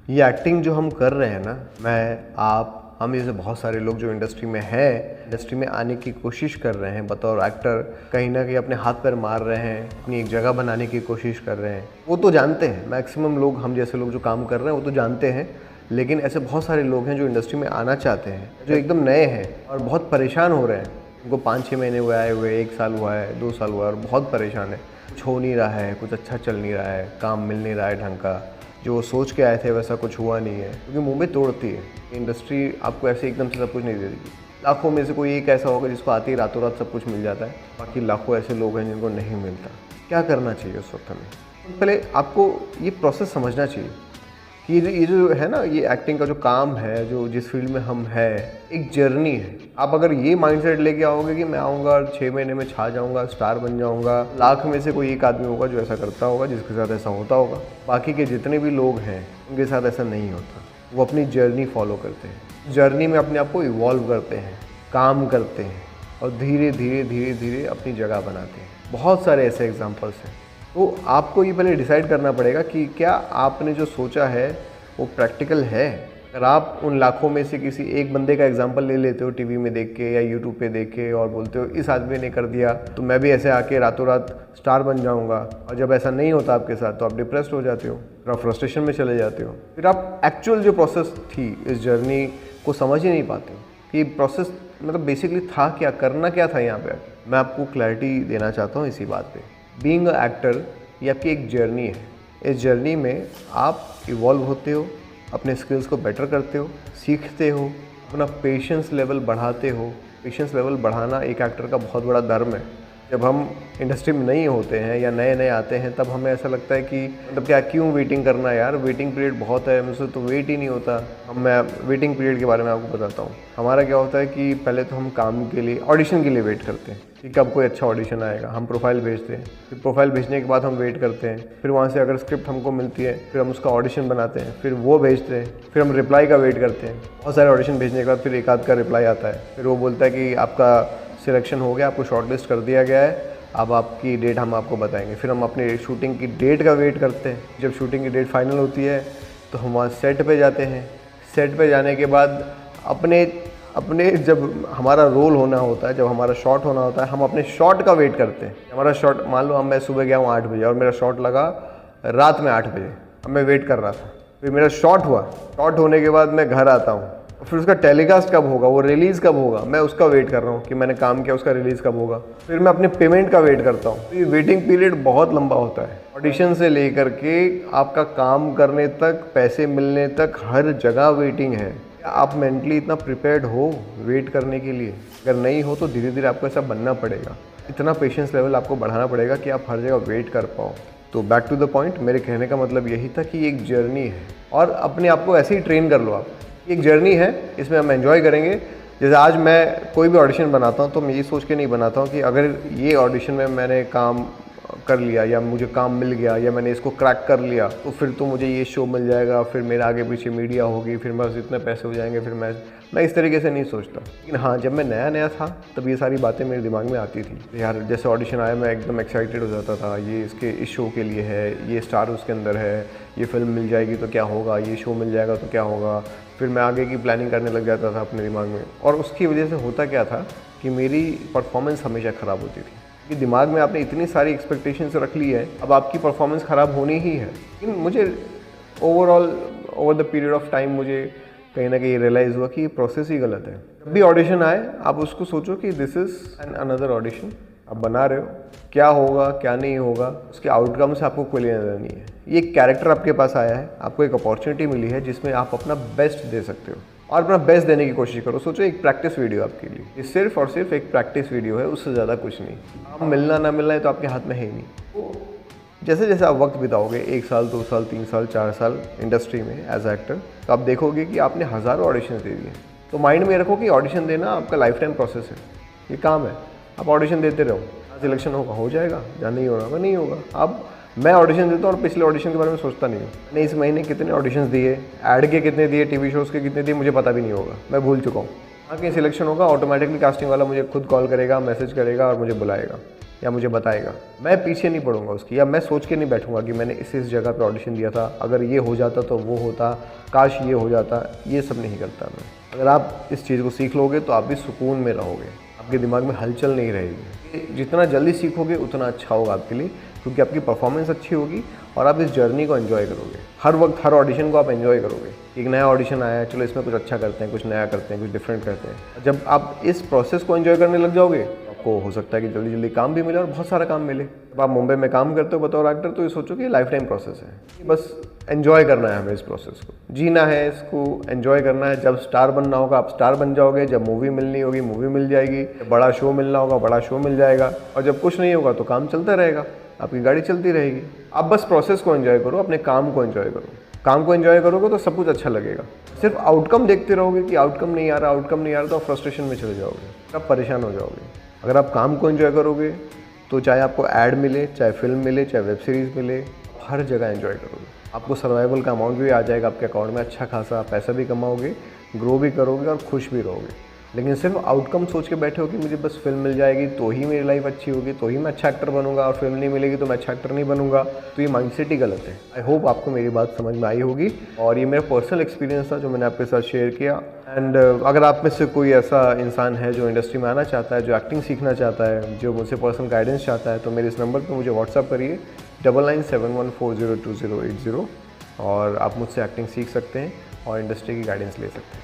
ये एक्टिंग जो हम कर रहे हैं ना, मैं, आप, हम जैसे बहुत सारे लोग जो इंडस्ट्री में हैं, इंडस्ट्री में आने की कोशिश कर रहे हैं बतौर एक्टर, कहीं ना कहीं अपने हाथ पैर मार रहे हैं, अपनी एक जगह बनाने की कोशिश कर रहे हैं, वो तो जानते हैं। मैक्सिमम लोग, हम जैसे लोग जो काम कर रहे हैं वो तो जानते हैं, लेकिन ऐसे बहुत सारे लोग हैं जो इंडस्ट्री में आना चाहते हैं, जो एकदम नए हैं और बहुत परेशान हो रहे हैं। उनको 5-6 महीने हुए आए हुए, 1 साल हुआ है, 2 साल हुआ है और बहुत परेशान है। कुछ हो नहीं रहा है, कुछ अच्छा चल नहीं रहा है, काम मिल नहीं रहा है ढंग का, जो वो सोच के आए थे वैसा कुछ हुआ नहीं है, क्योंकि मुंबई तोड़ती है इंडस्ट्री। आपको ऐसे एकदम से सब कुछ नहीं दे देगी। लाखों में से कोई एक ऐसा होगा जिसको आते ही रातों रात सब कुछ मिल जाता है, बाकी लाखों ऐसे लोग हैं जिनको नहीं मिलता। क्या करना चाहिए उस वक्त हमें? पहले आपको ये प्रोसेस समझना चाहिए कि ये जो है ना, ये एक्टिंग का जो काम है, जो जिस फील्ड में हम है, एक जर्नी है। आप अगर ये माइंडसेट लेके आओगे कि मैं आऊँगा 6 महीने में छा जाऊँगा, स्टार बन जाऊँगा, लाख में से कोई एक आदमी होगा जो ऐसा करता होगा, जिसके साथ ऐसा होता होगा। बाकी के जितने भी लोग हैं उनके साथ ऐसा नहीं होता। वो अपनी जर्नी फॉलो करते हैं, जर्नी में अपने आप को इवॉल्व करते हैं, काम करते हैं और धीरे धीरे धीरे धीरे अपनी जगह बनाते हैं। बहुत सारे ऐसे एग्जाम्पल्स हैं। तो आपको ये पहले डिसाइड करना पड़ेगा कि क्या आपने जो सोचा है वो प्रैक्टिकल है। अगर आप उन लाखों में से किसी एक बंदे का एग्जांपल ले लेते हो टीवी में देख के या यूट्यूब पे देख के और बोलते हो इस आदमी ने कर दिया तो मैं भी ऐसे आके रातों रात स्टार बन जाऊंगा, और जब ऐसा नहीं होता आपके साथ तो आप डिप्रेस्ड हो जाते हो, फिर आप फ्रस्ट्रेशन में चले जाते हो, फिर आप एक्चुअल जो प्रोसेस थी इस जर्नी को समझ ही नहीं पाते हो कि प्रोसेस मतलब बेसिकली था क्या, करना क्या था यहाँ पे। मैं आपको क्लैरिटी देना चाहता हूँ इसी बात पे। बीइंग अ एक्टर ये आपकी एक जर्नी है। इस जर्नी में आप इवॉल्व होते हो, अपने स्किल्स को बेटर करते हो, सीखते हो, अपना पेशेंस लेवल बढ़ाते हो। पेशेंस लेवल बढ़ाना एक एक्टर का बहुत बड़ा धर्म है। जब हम इंडस्ट्री में नहीं होते हैं या नए नए आते हैं तब हमें ऐसा लगता है कि मतलब क्या, क्यों वेटिंग करना यार, वेटिंग पीरियड बहुत है, मुझसे तो वेट ही नहीं होता। मैं वेटिंग पीरियड के बारे में आपको बताता हूँ। हमारा क्या होता है कि पहले तो हम काम के लिए, ऑडिशन के लिए वेट करते हैं कि कब कोई अच्छा ऑडिशन आएगा। हम प्रोफाइल भेजते हैं, फिर प्रोफाइल भेजने के बाद हम वेट करते हैं, फिर वहाँ से अगर स्क्रिप्ट हमको मिलती है फिर हम उसका ऑडिशन बनाते हैं, फिर वो भेजते हैं, फिर हम रिप्लाई का वेट करते हैं। बहुत सारे ऑडिशन भेजने के बाद फिर एक आध का रिप्लाई आता है, फिर वो बोलता है कि आपका सिलेक्शन हो गया, आपको शॉर्टलिस्ट कर दिया गया है, अब आपकी डेट हम आपको बताएंगे। फिर हम अपने शूटिंग की डेट का वेट करते हैं। जब शूटिंग की डेट फाइनल होती है तो हम वहाँ सेट पे जाते हैं। सेट पे जाने के बाद अपने जब हमारा रोल होना होता है, जब हमारा शॉट होना होता है, हम अपने शॉट का वेट करते हैं। हमारा शॉट, मान लो मैं सुबह गया हूँ 8 बजे और मेरा शॉट लगा रात में 8 बजे, अब मैं वेट कर रहा था, फिर मेरा शॉट हुआ, शॉट होने के बाद मैं घर आता हूँ, फिर उसका टेलीकास्ट कब होगा, वो रिलीज़ कब होगा, मैं उसका वेट कर रहा हूँ कि मैंने काम किया, उसका रिलीज़ कब होगा। फिर मैं अपने पेमेंट का वेट करता हूँ। तो ये वेटिंग पीरियड बहुत लंबा होता है। ऑडिशन से लेकर के आपका काम करने तक, पैसे मिलने तक, हर जगह वेटिंग है। आप मेंटली इतना प्रिपेयर्ड हो वेट करने के लिए? अगर नहीं हो तो धीरे धीरे आपको ऐसा बनना पड़ेगा। इतना पेशेंस लेवल आपको बढ़ाना पड़ेगा कि आप हर जगह वेट कर पाओ। तो बैक टू द पॉइंट, मेरे कहने का मतलब यही था कि एक जर्नी है और अपने आप को ऐसे ही ट्रेन कर लो आप। एक जर्नी है, इसमें हम एंजॉय करेंगे। जैसे आज मैं कोई भी ऑडिशन बनाता हूँ तो मैं ये सोच के नहीं बनाता हूँ कि अगर ये ऑडिशन में मैंने काम कर लिया या मुझे काम मिल गया या मैंने इसको क्रैक कर लिया तो फिर तो मुझे ये शो मिल जाएगा, फिर मेरे आगे पीछे मीडिया होगी, फिर बस इतने पैसे हो जाएंगे, फिर मैं इस तरीके से नहीं सोचता। लेकिन हाँ, जब मैं नया नया था तब ये सारी बातें मेरे दिमाग में आती थी। यार जैसे ऑडिशन आया मैं एकदम एक्साइटेड हो जाता था, ये इस शो के लिए है, ये स्टार उसके अंदर है, ये फिल्म मिल जाएगी तो क्या होगा, ये शो मिल जाएगा तो क्या होगा। फिर मैं आगे की प्लानिंग करने लग जाता था अपने दिमाग में, और उसकी वजह से होता क्या था कि मेरी परफॉर्मेंस हमेशा ख़राब होती थी। कि दिमाग में आपने इतनी सारी एक्सपेक्टेशंस रख ली है, अब आपकी परफॉर्मेंस ख़राब होनी ही है। लेकिन मुझे over the period of time मुझे कहीं ना कहीं रियलाइज़ हुआ कि ये प्रोसेस ही गलत है। जब भी ऑडिशन आए आप उसको सोचो कि this is an another audition, आप बना रहे हो, क्या होगा क्या नहीं होगा उसके आउटकम से आपको कोई लेना देना नहीं है। ये एक कैरेक्टर आपके पास आया है, आपको एक अपॉर्चुनिटी मिली है जिसमें आप अपना बेस्ट दे सकते हो और अपना बेस्ट देने की कोशिश करो। सोचो एक प्रैक्टिस वीडियो आपके लिए, ये सिर्फ और सिर्फ एक प्रैक्टिस वीडियो है, उससे ज़्यादा कुछ नहीं। आप मिलना ना मिलना है तो आपके हाथ में है ही नहीं। तो जैसे जैसे आप वक्त बिताओगे, 1 साल 2 साल 3 साल 4 साल इंडस्ट्री में एज एक्टर, तो आप देखोगे कि आपने हज़ारों ऑडिशन दे दिए। तो माइंड में रखो कि ऑडिशन देना आपका लाइफ टाइम प्रोसेस है, ये काम है, आप ऑडिशन देते रहो। सिलेक्शन होगा हो जाएगा, जहाँ नहीं हो रहा नहीं होगा। अब मैं ऑडिशन देता हूँ और पिछले ऑडिशन के बारे में सोचता नहीं हूँ। मैंने इस महीने कितने ऑडिशंस दिए, ऐड के कितने दिए, टीवी शोज़ के कितने दिए, मुझे पता भी नहीं होगा, मैं भूल चुका हूँ। हाँ, कहीं सिलेक्शन होगा ऑटोमेटिकली कास्टिंग वाला मुझे खुद कॉल करेगा, मैसेज करेगा और मुझे बुलाएगा। या मुझे बताएगा, मैं पीछे नहीं पड़ूंगा उसकी, या मैं सोच के नहीं बैठूंगा कि मैंने इस जगह पे ऑडिशन दिया था, अगर ये हो जाता तो वो होता, काश ये हो जाता। ये सब नहीं करता मैं। अगर आप इस चीज़ को सीख लोगे तो आप भी सुकून में रहोगे, आपके दिमाग में हलचल नहीं रहेगी। जितना जल्दी सीखोगे उतना अच्छा होगा आपके लिए, क्योंकि आपकी परफॉर्मेंस अच्छी होगी और आप इस जर्नी को एंजॉय करोगे। हर वक्त हर ऑडिशन को आप एंजॉय करोगे। एक नया ऑडिशन आया है, चलो इसमें कुछ अच्छा करते हैं, कुछ नया करते हैं, कुछ डिफरेंट करते हैं। जब आप इस प्रोसेस को एंजॉय करने लग जाओगे, आपको हो सकता है कि जल्दी जल्दी काम भी मिले और बहुत सारा काम मिले। जब आप मुंबई में काम करते हो बतौर एक्टर, तो ये सोचो कि ये लाइफ टाइम प्रोसेस है, बस एंजॉय करना है हमें, इस प्रोसेस को जीना है, इसको एंजॉय करना है। जब स्टार बनना होगा आप स्टार बन जाओगे, जब मूवी मिलनी होगी मूवी मिल जाएगी, जब बड़ा शो मिलना होगा बड़ा शो मिल जाएगा, और जब कुछ नहीं होगा तो काम चलता रहेगा, आपकी गाड़ी चलती रहेगी। आप बस प्रोसेस को एंजॉय करो, अपने काम को एंजॉय करो। काम को एंजॉय करोगे तो सब कुछ अच्छा लगेगा। सिर्फ आउटकम देखते रहोगे कि आउटकम नहीं आ रहा, आउटकम नहीं आ रहा, तो आप फ्रस्ट्रेशन में चले जाओगे, आप परेशान हो जाओगे। अगर आप काम को एंजॉय करोगे तो चाहे आपको ऐड मिले, चाहे फिल्म मिले, चाहे वेब सीरीज़ मिले, हर जगह एंजॉय करोगे। आपको सर्वाइवल का अमाउंट भी आ जाएगा आपके अकाउंट में, अच्छा खासा पैसा भी कमाओगे, ग्रो भी करोगे और खुश भी रहोगे। लेकिन सिर्फ आउटकम सोच के बैठे हो कि मुझे बस फिल्म मिल जाएगी तो ही मेरी लाइफ अच्छी होगी, तो ही मैं अच्छा एक्टर बनूंगा, और फिल्म नहीं मिलेगी तो मैं अच्छा एक्टर नहीं बनूंगा, तो ये माइंडसेट ही गलत है। आई होप आपको मेरी बात समझ में आई होगी, और ये मेरा पर्सनल एक्सपीरियंस था जो मैंने आपके साथ शेयर किया। एंड अगर आप में से कोई ऐसा इंसान है जो इंडस्ट्री में आना चाहता है, जो एक्टिंग सीखना चाहता है, जो मुझसे पर्सनल गाइडेंस चाहता है, तो मेरे इस नंबर पर मुझे व्हाट्सअप करिए 9971402080, और आप मुझसे एक्टिंग सीख सकते हैं और इंडस्ट्री की गाइडेंस ले सकते हैं।